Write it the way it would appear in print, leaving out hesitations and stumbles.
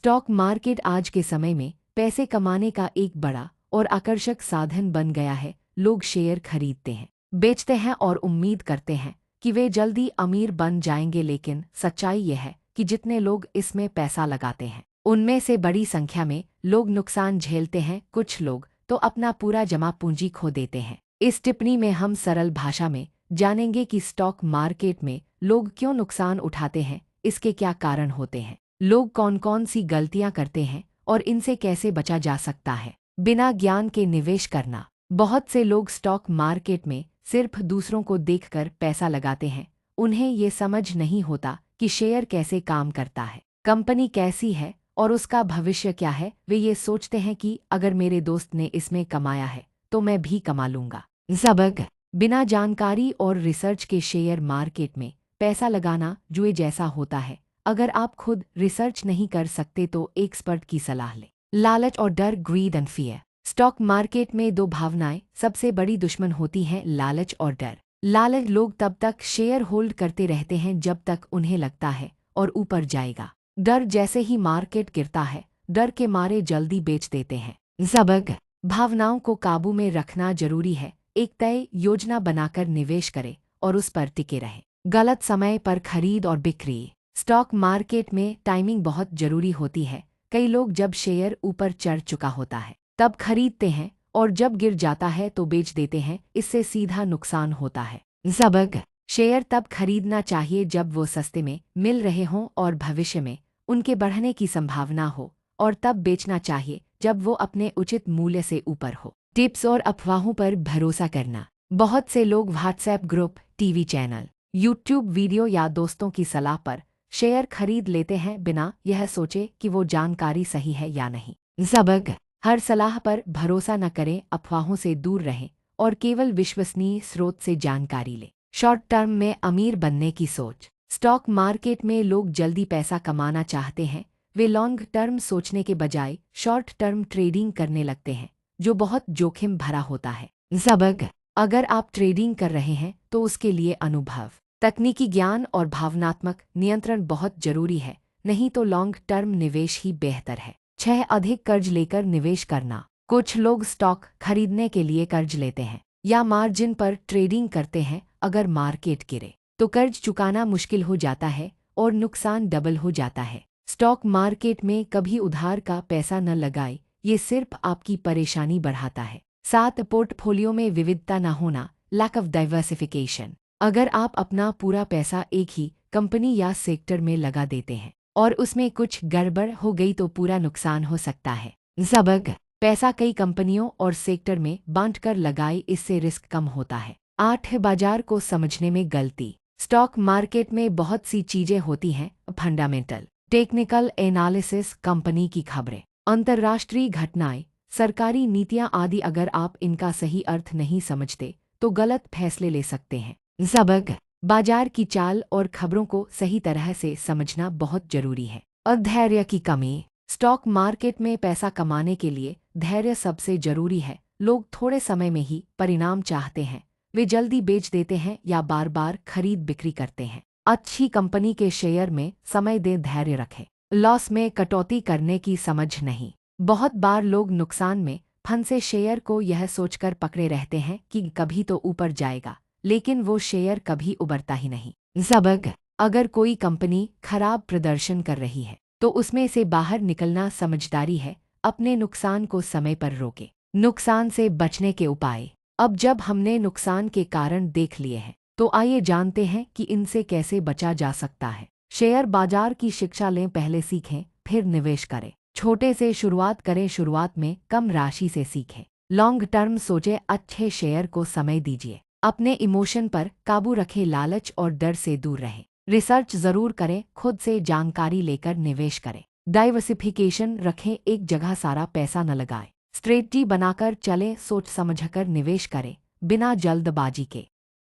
Stock market आज के समय में पैसे कमाने का एक बड़ा और आकर्षक साधन बन गया है। लोग शेयर खरीदते हैं, बेचते हैं और उम्मीद करते हैं कि वे जल्दी अमीर बन जाएंगे, लेकिन सच्चाई यह है कि जितने लोग इसमें पैसा लगाते हैं, उनमें से बड़ी संख्या में लोग नुकसान झेलते हैं। कुछ लोग तो अपना पूरा जमा पूंजी खो देते हैं। इस टिप्पणी में हम सरल भाषा में जानेंगे कि स्टॉक मार्केट में लोग क्यों नुकसान उठाते हैं, इसके क्या कारण होते हैं, लोग कौन कौन सी गलतियां करते हैं और इनसे कैसे बचा जा सकता है। बिना ज्ञान के निवेश करना। बहुत से लोग स्टॉक मार्केट में सिर्फ दूसरों को देखकर पैसा लगाते हैं। उन्हें ये समझ नहीं होता कि शेयर कैसे काम करता है, कंपनी कैसी है और उसका भविष्य क्या है। वे ये सोचते हैं कि अगर मेरे दोस्त ने इसमें कमाया है तो मैं भी कमा लूंगा। ज़बक। बिना जानकारी और रिसर्च के शेयर मार्केट में पैसा लगाना जुए जैसा होता है। अगर आप खुद रिसर्च नहीं कर सकते तो एक्सपर्ट की सलाह लें। लालच और डर, grid and fear. Stock market में दो भावनाएं सबसे बड़ी दुश्मन होती हैं, लालच और डर। लालच, लोग तब तक शेयर होल्ड करते रहते हैं जब तक उन्हें लगता है और ऊपर जाएगा। डर, जैसे ही मार्केट गिरता है डर के मारे जल्दी बेच देते हैं। ज़बक। भावनाओं को काबू में रखना जरूरी है। एक तय योजना बनाकर निवेश करें और उस पर टिके रहें। गलत समय पर खरीद और बिक्री। स्टॉक मार्केट में टाइमिंग बहुत जरूरी होती है। कई लोग जब शेयर ऊपर चढ़ चुका होता है तब खरीदते हैं और जब गिर जाता है तो बेच देते हैं। इससे सीधा नुकसान होता है। ज़बक। शेयर तब खरीदना चाहिए जब वो सस्ते में मिल रहे हों और भविष्य में उनके बढ़ने की संभावना हो, और तब बेचना चाहिए जब वो अपने उचित मूल्य से ऊपर हो। टिप्स और अफवाहों पर भरोसा करना। बहुत से लोग WhatsApp group, TV channel, YouTube video या दोस्तों की सलाह पर शेयर खरीद लेते हैं बिना यह सोचे कि वो जानकारी सही है या नहीं। ज़बक। हर सलाह पर भरोसा न करें, अफवाहों से दूर रहें और केवल विश्वसनीय स्रोत से जानकारी लें। शॉर्ट टर्म में अमीर बनने की सोच। स्टॉक मार्केट में लोग जल्दी पैसा कमाना चाहते हैं। वे लॉन्ग टर्म सोचने के बजाय शॉर्ट टर्म ट्रेडिंग करने लगते हैं, जो बहुत जोखिम भरा होता है। ज़बक। अगर आप ट्रेडिंग कर रहे हैं तो उसके लिए अनुभव, तकनीकी ज्ञान और भावनात्मक नियंत्रण बहुत जरूरी है, नहीं तो लॉन्ग टर्म निवेश ही बेहतर है। 6. अधिक कर्ज लेकर निवेश करना। कुछ लोग स्टॉक खरीदने के लिए कर्ज लेते हैं या मार्जिन पर ट्रेडिंग करते हैं। अगर मार्केट गिरे तो कर्ज चुकाना मुश्किल हो जाता है और नुकसान डबल हो जाता है। स्टॉक मार्केट में कभी उधार का पैसा न लगाए, ये सिर्फ आपकी परेशानी बढ़ाता है। 7. पोर्टफोलियो में विविधता न होना, लैक ऑफ डाइवर्सिफिकेशन। अगर आप अपना पूरा पैसा एक ही कंपनी या सेक्टर में लगा देते हैं और उसमें कुछ गड़बड़ हो गई तो पूरा नुकसान हो सकता है। ज़बक। पैसा कई कंपनियों और सेक्टर में बांटकर लगाए, इससे रिस्क कम होता है। 8. बाजार को समझने में गलती। स्टॉक मार्केट में बहुत सी चीजें होती हैं, फंडामेंटल, टेक्निकल एनालिसिस, कंपनी की खबरें, अंतर्राष्ट्रीय घटनाएं, सरकारी नीतियां आदि। अगर आप इनका सही अर्थ नहीं समझते तो गलत फैसले ले सकते हैं। ज़बक। बाजार की चाल और खबरों को सही तरह से समझना बहुत जरूरी है। और धैर्य की कमी। स्टॉक मार्केट में पैसा कमाने के लिए धैर्य सबसे जरूरी है। लोग थोड़े समय में ही परिणाम चाहते हैं। वे जल्दी बेच देते हैं या बार बार खरीद बिक्री करते हैं। अच्छी कंपनी के शेयर में समय दें, धैर्य रखें। लॉस में कटौती करने की समझ नहीं। बहुत बार लोग नुकसान में फंसे शेयर को यह सोचकर पकड़े रहते हैं कि कभी तो ऊपर जाएगा, लेकिन वो शेयर कभी उबरता ही नहीं। ज़बक। अगर कोई कंपनी खराब प्रदर्शन कर रही है तो उसमें से बाहर निकलना समझदारी है। अपने नुकसान को समय पर रोके। नुकसान से बचने के उपाय। अब जब हमने नुकसान के कारण देख लिए हैं तो आइए जानते हैं कि इनसे कैसे बचा जा सकता है। शेयर बाजार की शिक्षा लें, पहले सीखें फिर निवेश करें। छोटे से शुरुआत करें, शुरुआत में कम राशि से सीखें। लॉन्ग टर्म सोचें, अच्छे शेयर को समय दीजिए। अपने इमोशन पर काबू रखें, लालच और डर से दूर रहें। रिसर्च जरूर करें, खुद से जानकारी लेकर निवेश करें। डाइवर्सिफिकेशन रखें, एक जगह सारा पैसा न लगाएं। स्ट्रेटजी बनाकर चलें, सोच समझकर निवेश करें बिना जल्दबाजी के।